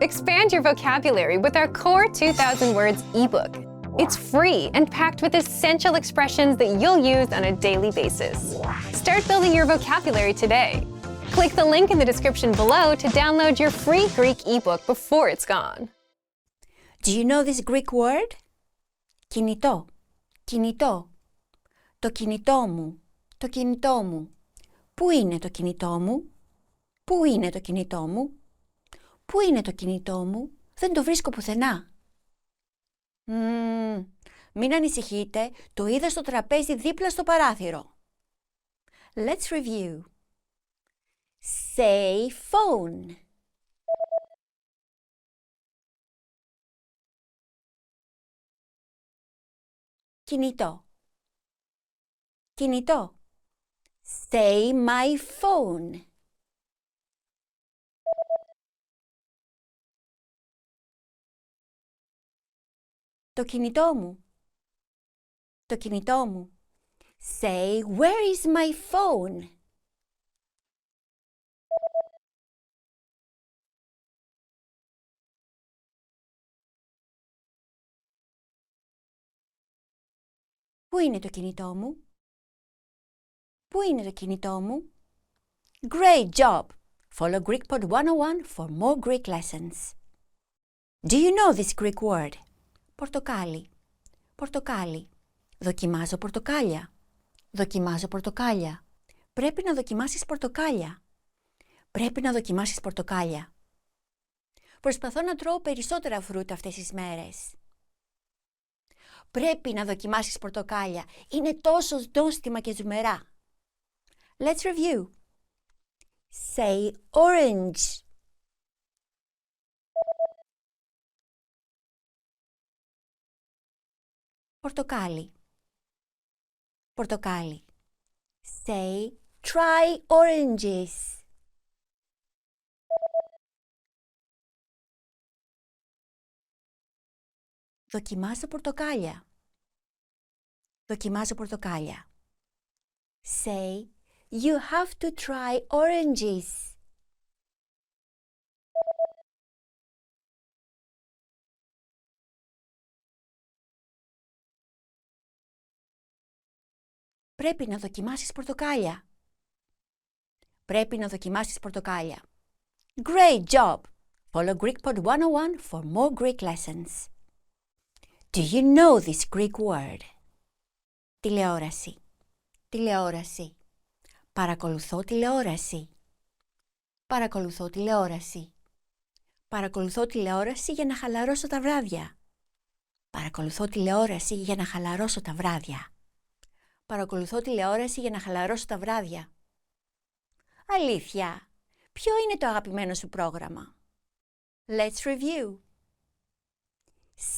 Expand your vocabulary with our Core 2000 Words ebook. It's free and packed with essential expressions that you'll use on a daily basis. Start building your vocabulary today. Click the link in the description below to download your free Greek ebook before it's gone. Do you know this Greek word? Κινητό, κινητό. Το κινητό μου, το κινητό μου. Πού είναι το κινητό μου? Πού είναι το κινητό μου? Πού είναι το κινητό μου? Δεν το βρίσκω πουθενά. Μην ανησυχείτε, το είδα στο τραπέζι δίπλα στο παράθυρο. Let's review. Say phone. Κινητό. Κινητό. Say my phone. Το κινητό μου. Το κινητό μου. Say, where is my phone? Πού είναι το κινητό μου? Πού είναι το κινητό μου? Great job! Follow GreekPod 101 for more Greek lessons. Do you know this Greek word? Πορτοκάλι. Πορτοκάλι. Δοκιμάζω πορτοκάλια. Δοκιμάζω πορτοκάλια. Πρέπει να δοκιμάσεις πορτοκάλια. Πρέπει να δοκιμάσεις πορτοκάλια. Προσπαθώ να τρώω περισσότερα φρούτα αυτές τις μέρες. Πρέπει να δοκιμάσεις πορτοκάλια. Είναι τόσο νόστιμα και ζουμερά. Let's review. Say orange. Πορτοκάλι. Πορτοκάλι. Say, try oranges. Δοκιμάζω πορτοκάλια. Δοκιμάζω πορτοκάλια. Say, you have to try oranges. Πρέπει να δοκιμάσεις πορτοκάλια. Πρέπει να δοκιμάσεις πορτοκάλια. Great job! Follow GreekPod 101 for more Greek lessons. Do you know this Greek word? Τηλεόραση. Τηλεόραση. Παρακολουθώ τηλεόραση. Παρακολουθώ τηλεόραση. Παρακολουθώ τηλεόραση για να χαλαρώσω τα βράδια. Παρακολουθώ τηλεόραση για να χαλαρώσω τα βράδια. Παρακολουθώ τηλεόραση για να χαλαρώσω τα βράδια. Αλήθεια, ποιο είναι το αγαπημένο σου πρόγραμμα? Let's review.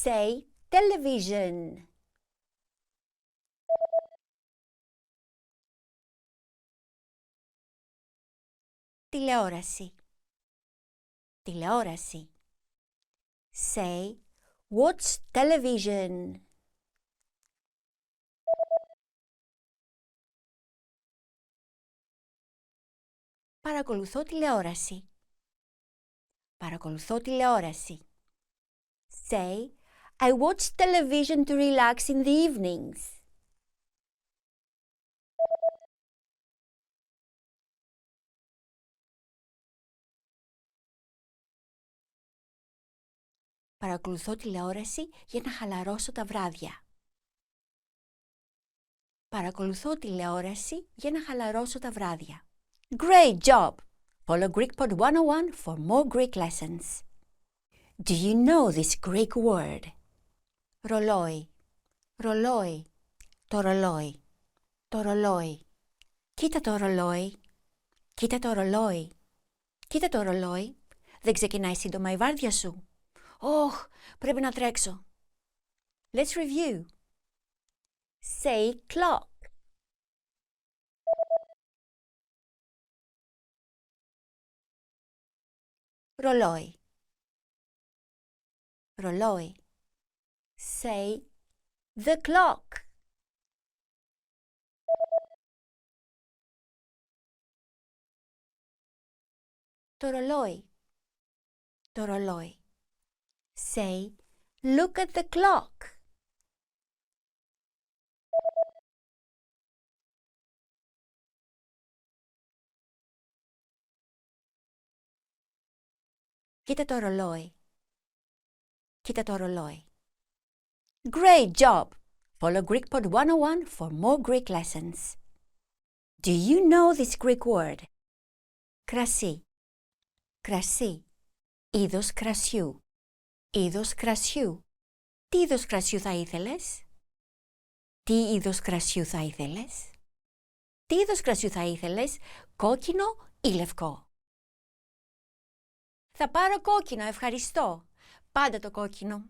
Say television. Τηλεόραση. Τηλεόραση. Say watch television. Παρακολουθώ τηλεόραση. Παρακολουθώ τηλεόραση. Say, I watch television to relax in the evenings. Παρακολουθώ τηλεόραση για να χαλαρώσω τα βράδια. Παρακολουθώ τηλεόραση για να χαλαρώσω τα βράδια. Great job! Follow GreekPod 101 for more Greek lessons. Do you know this Greek word? Ρολόι. Ρολόι. Το ρολόι. Το ρολόι. Κοίτα το ρολόι. Κοίτα το ρολόι. Κοίτα το ρολόι. Δεν ξεκινάει σύντομα η βάρδια σου? Ωχ, πρέπει να τρέξω. Let's review. Say clock. Ρολόι. Ρολόι. Say the clock. Το ρολόι. το ρολόι. Say, look at the clock. Κοίτα το ρολόι. Κοίτα το ρολόι. Great job! Follow GreekPod 101 for more Greek lessons. Do you know this Greek word? Κρασί. Κρασί. Είδος κρασιού. Είδος κρασιού. Τι είδος κρασιού θα ήθελες? Τι είδος κρασιού θα ήθελες? Τι είδος κρασιού θα ήθελες? Κόκκινο ή λευκό? Θα πάρω κόκκινο, ευχαριστώ. Πάντα το κόκκινο.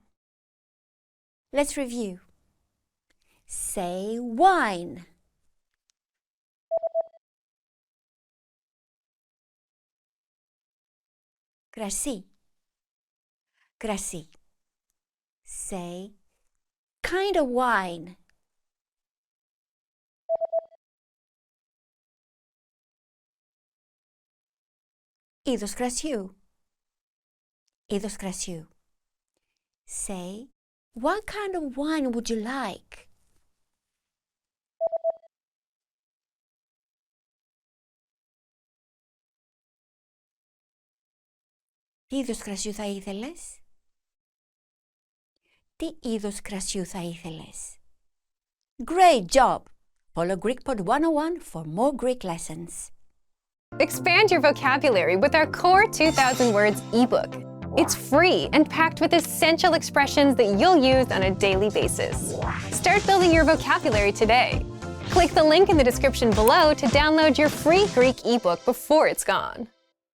Let's review. Say wine. Κρασί. Κρασί. Say kind of wine. Είδος κρασιού. Είδος κρασιού. Say, what kind of wine would you like? Τι είδος κρασιού θα ήθελες? Τι είδος κρασιού θα ήθελες? Great job! Follow GreekPod 101 for more Greek lessons. Expand your vocabulary with our Core 2000 Words ebook. It's free and packed with essential expressions that you'll use on a daily basis. Start building your vocabulary today. Click the link in the description below to download your free Greek ebook before it's gone.